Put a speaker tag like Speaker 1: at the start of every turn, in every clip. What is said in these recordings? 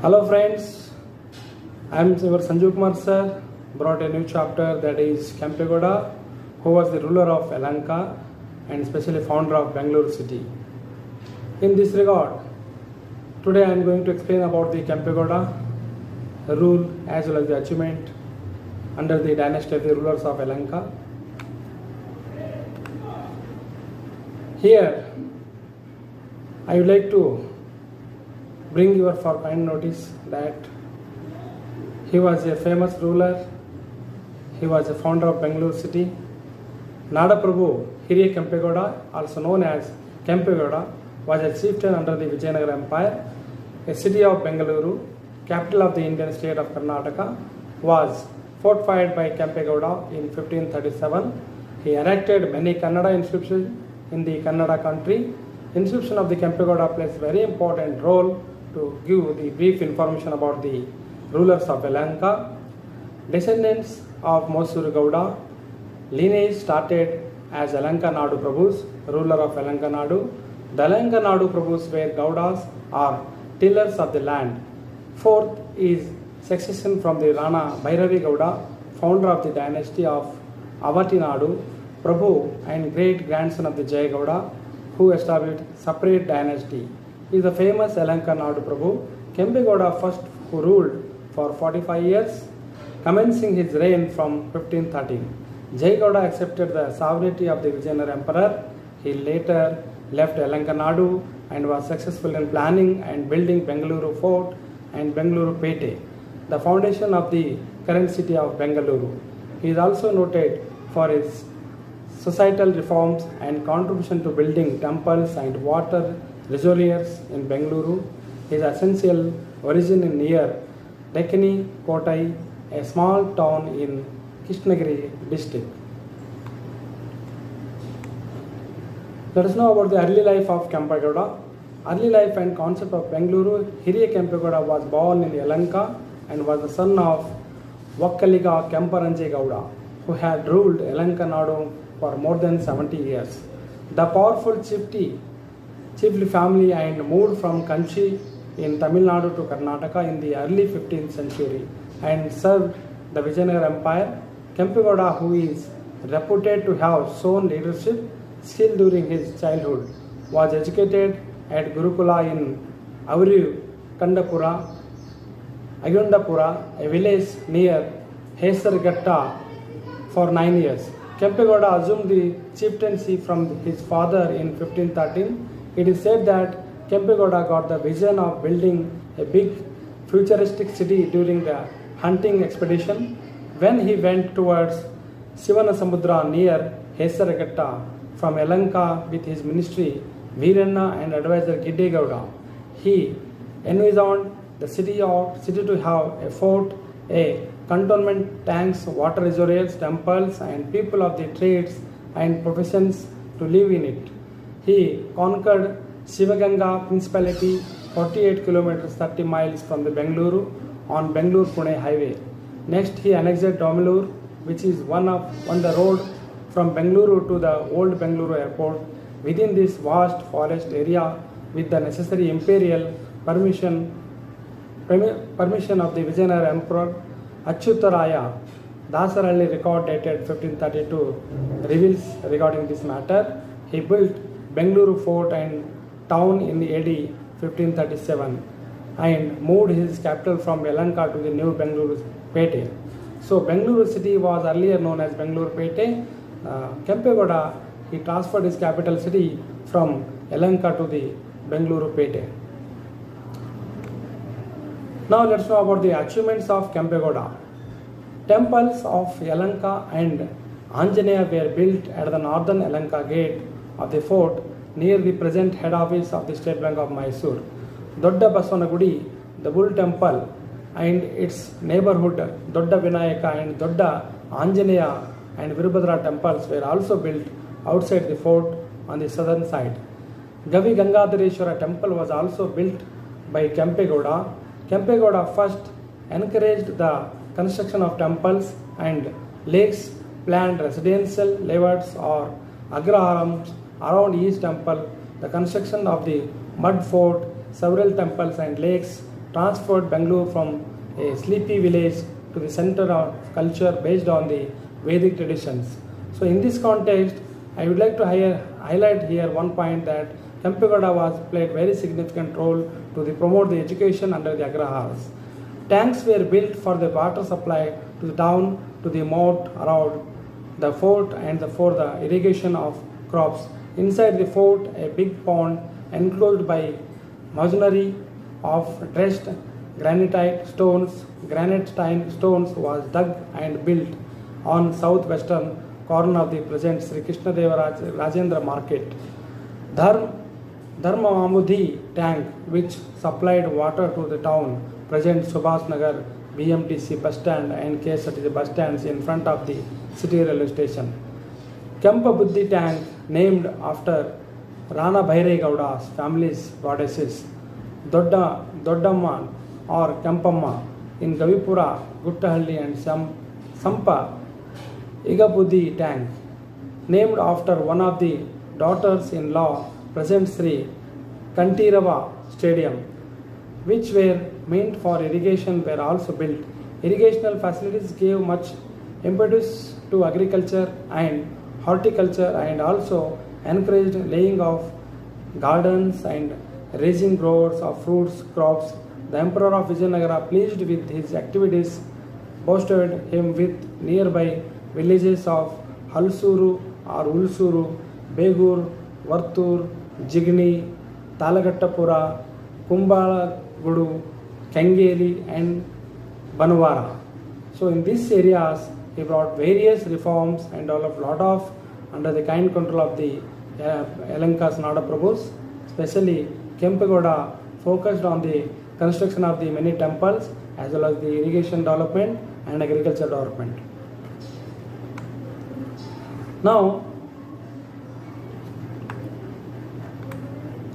Speaker 1: Hello friends, I am your Sanju Kumar sir, brought a new chapter, that is Kempegoda, who was the ruler of Yelahanka and especially founder of Bangalore city. In this regard, today I am going to explain about the Kempegoda rule as well as the achievement under the dynasty of the rulers of Yelahanka. Here, I would like to bring your for kind notice that he was a famous ruler, he was a founder of Bangalore city. Nadaprabhu Hiriya Kempegoda, also known as Kempegoda, was a chieftain under the Vijayanagara Empire. A city of Bengaluru, capital of the Indian state of Karnataka, was fortified by Kempegoda in 1537. He erected many Kannada inscriptions in the Kannada country. Inscription of the Kempegoda plays a very important role to give the brief information about the rulers of Yelahanka. Descendants of Mosuru Gowda lineage started as Yelahanka Nadu Prabhus, ruler of Yelahanka Nadu. The Yelahanka Nadu Prabhus were Gowdas or tillers of the land. Fourth is succession from the Rana Bhairavi Gowda, founder of the dynasty of Avati Nadu Prabhu and great grandson of the Jaya Gowda, who established separate dynasty. He is the famous Yelahanka Nadu Prabhu. Kempegoda first who ruled for 45 years, commencing his reign from 1513. Jaya Gowda accepted the sovereignty of the Vijayanagara Emperor. He later left Yelahanka Nadu and was successful in planning and building Bengaluru Fort and Bengaluru Pete, the foundation of the current city of Bengaluru. He is also noted for his societal reforms and contribution to building temples and water reservoirs in Bengaluru. His essential origin in near Dekkani Kotai, a small town in Krishnagiri district. Let us know about the early life of Kempegoda. Early life and concept of Bengaluru. Hiriya Kempegoda was born in Yelahanka and was the son of Vakkaliga Kemparanje Gowda, who had ruled Yelahanka Nadu for more than 70 years. The powerful chiefly family and moved from Kanchi in Tamil Nadu to Karnataka in the early 15th century and served the Vijayanagara Empire. Kempegoda, who is reputed to have shown leadership skill during his childhood, was educated at Gurukula in Avriu Kandapura, Agundapura, a village near Hesargatta, for 9 years. Kempegoda assumed the chieftaincy from his father in 1513. It is said that Kempegoda got the vision of building a big futuristic city during the hunting expedition when he went towards Sivanasamudra near Hesaragatta from Yelahanka with his ministry, Veeranna and advisor Gidde Gowda. He envisioned the city to have a fort, a cantonment, tanks, water reservoirs, temples, and people of the trades and professions to live in it. He conquered Shivaganga Principality, 48 kilometers 30 miles from the Bengaluru on Bengaluru-Pune highway. Next, he annexed Domaluru, which is on the road from Bengaluru to the old Bengaluru airport. Within this vast forest area, with the necessary imperial permission of the Vijayanagara Emperor Achyutaraya, Dasaralli record dated 1532 reveals regarding this matter. He built Bengaluru Fort and town in AD 1537 and moved his capital from Yelahanka to the new Bengaluru Pete. So Bengaluru city was earlier known as Bengaluru Pete. Kempegoda, he transferred his capital city from Yelahanka to the Bengaluru Pete. Now let's know about the achievements of Kempegoda. Temples of Yelahanka and Anjaneya were built at the northern Yelahanka gate of the fort near the present head office of the State Bank of Mysore. Dodda Basavanagudi, the Bull Temple, and its neighborhood Dodda Vinayaka and Dodda Anjaneya and Virabhadra temples were also built outside the fort on the southern side. Gavi Gangadhareshwara temple was also built by Kempegoda. Kempegoda first encouraged the construction of temples and lakes, planned residential layouts or agraharams around each temple, the construction of the mud fort, several temples and lakes transferred Bangalore from a sleepy village to the center of culture based on the Vedic traditions. So in this context, I would like to highlight here one point that Kempegoda was played very significant role to promote the education under the Agrahars. Tanks were built for the water supply to the town, to the moat around the fort and for the irrigation of crops. Inside the fort, a big pond enclosed by masonry of dressed granite stones was dug and built on southwestern corner of the present Sri Krishna Deva Rajendra Market. Dharmamudhi tank, which supplied water to the town, present Subhas Nagar, BMTC bus stand and KSRTC bus stands in front of the city railway station. Kempabuddhi tank, named after Rana Bhairegowda's family's goddesses, Doddamma or Kempamma in Gavipura, Guttahalli and Sampa Igabudi tank, named after one of the daughters-in-law, present Sri Kantirava Stadium, which were meant for irrigation, were also built. Irrigational facilities gave much impetus to agriculture and horticulture and also encouraged laying of gardens and raising growers of fruits crops. The Emperor of Vijayanagara, pleased with his activities, boasted him with nearby villages of Halsuru or Ulsuru, Begur, Vartur, Jigni, Talagattapura, Kumbalagudu, Kengeri and Banwara. So in these areas, he brought various reforms and developed a lot of under the kind control of the Yalanka's Nada Prabhus. Especially Kempegoda focused on the construction of the many temples as well as the irrigation development and agriculture development. Now,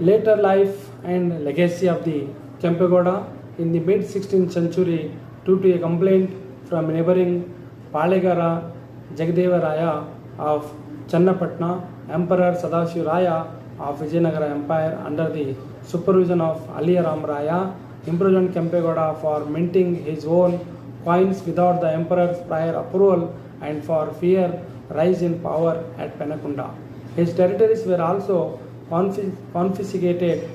Speaker 1: later life and legacy of the Kempegoda in the mid 16th century, due to a complaint from neighboring Palegara Jagadeva Raya of Channapatna, Emperor Sadashiv Raya of Vijayanagara Empire, under the supervision of Aliyaram Raya, imprisoned Kempegoda for minting his own coins without the emperor's prior approval and for fear rise in power at Penakunda. His territories were also confiscated.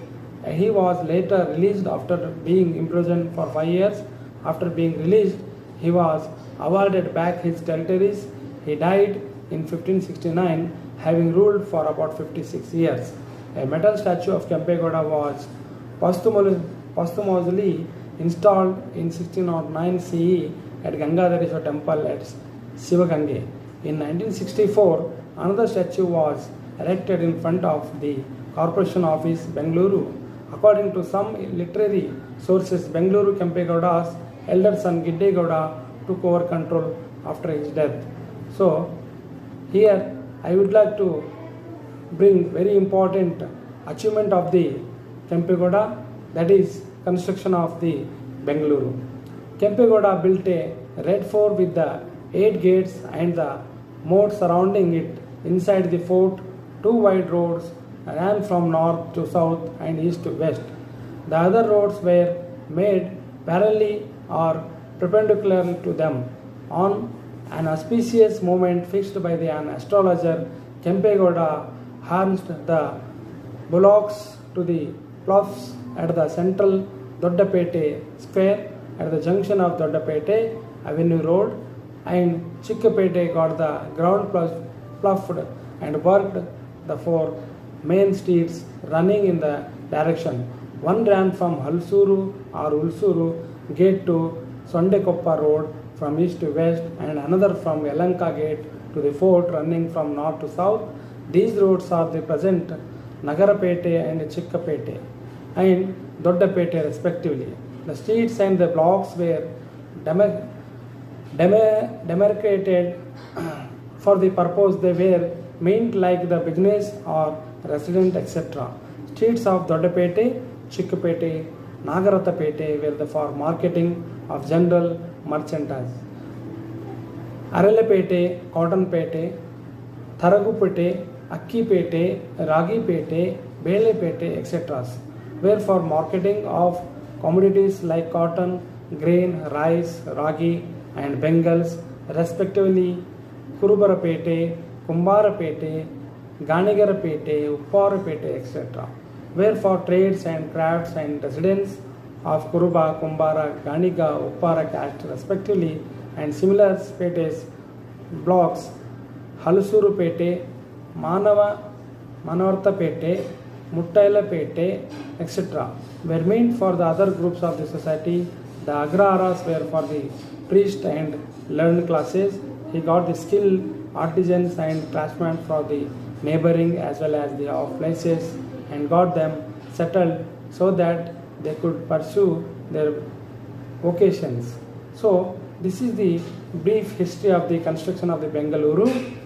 Speaker 1: He was later released after being imprisoned for 5 years. After being released, he was awarded back his territories. He died in 1569, having ruled for about 56 years. A metal statue of Kempegoda was posthumously installed in 1609 CE at Gangadhareswara temple at Sivagange. In 1964, another statue was erected in front of the Corporation Office, Bengaluru. According to some literary sources, Bengaluru Kempegoda's elder son Gidde Gowda took over control after his death. So, here I would like to bring very important achievement of the Kempegoda, that is construction of the Bengaluru. Kempegoda built a red fort with the 8 gates and the moat surrounding it. Inside the fort, 2 wide roads ran from north to south and east to west. The other roads were made parallel or perpendicular to them. On an auspicious moment fixed by an astrologer, Kempegoda harnessed the bullocks to the ploughs at the central Doddapete square at the junction of Doddapete Avenue Road, and Chikkapete got the ground ploughed and worked the 4 main streets running in the direction. One ran from Halsuru or Ulsuru gate to Sondekoppa Road from east to west, and another from Yalanka gate to the fort running from north to south. These roads are the present Nagarapete and Chikkapete and Doddapete respectively. The streets and the blocks were demarcated for the purpose they were meant, like the business or resident, etc. Streets of Doddapete, Chikkapete, Nagaratapete were for marketing of general merchandise. Aralepete, Cottonpete, Tharagupete, Akkipete, Ragipete, Belepete, etc. were for marketing of commodities like cotton, grain, rice, ragi and Bengals respectively, Kurubarapete, Kumbarapete, Ganigarapete, Upparapete, etc. were for trades and crafts and residents of Kuruba, Kumbara, Ganiga, Uppara caste respectively, and similar petes blocks Halusurupete, Manavartapete, Muttailapete, etc. were meant for the other groups of the society. The agraras were for the priest and learned classes. He got the skilled artisans and craftsmen for the neighboring as well as the off places and got them settled so that they could pursue their vocations. So this is the brief history of the construction of the Bengaluru.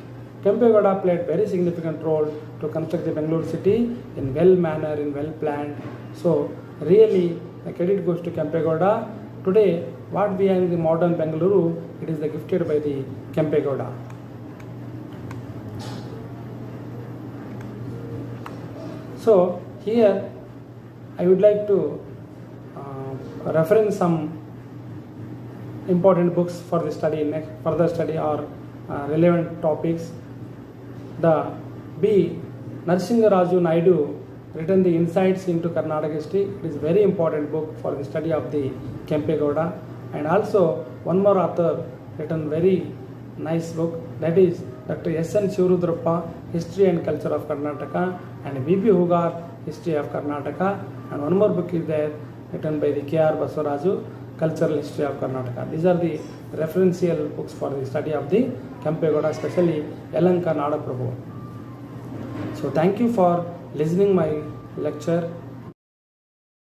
Speaker 1: Kempegowda played very significant role to construct the Bengaluru city in well manner, in well planned. So really the credit goes to Kempegowda. Today what we are in the modern Bengaluru, it is gifted by the Kempegowda. So here I would like to reference some important books for the study, further study or relevant topics. The B. Narasimha Naidu written the Insights into Karnataka History. It is a very important book for the study of the Kempegowda. And also one more author written very nice book, that is Dr. S.N. Shivarudrappa, History and Culture of Karnataka, and V.P. Hugar, History of Karnataka, and one more book is there written by the K.R. Basavaraju, Cultural History of Karnataka. These are the referential books for the study of the Kempegowda, especially Yelahanka Nadaprabhu. So thank you for listening my lecture.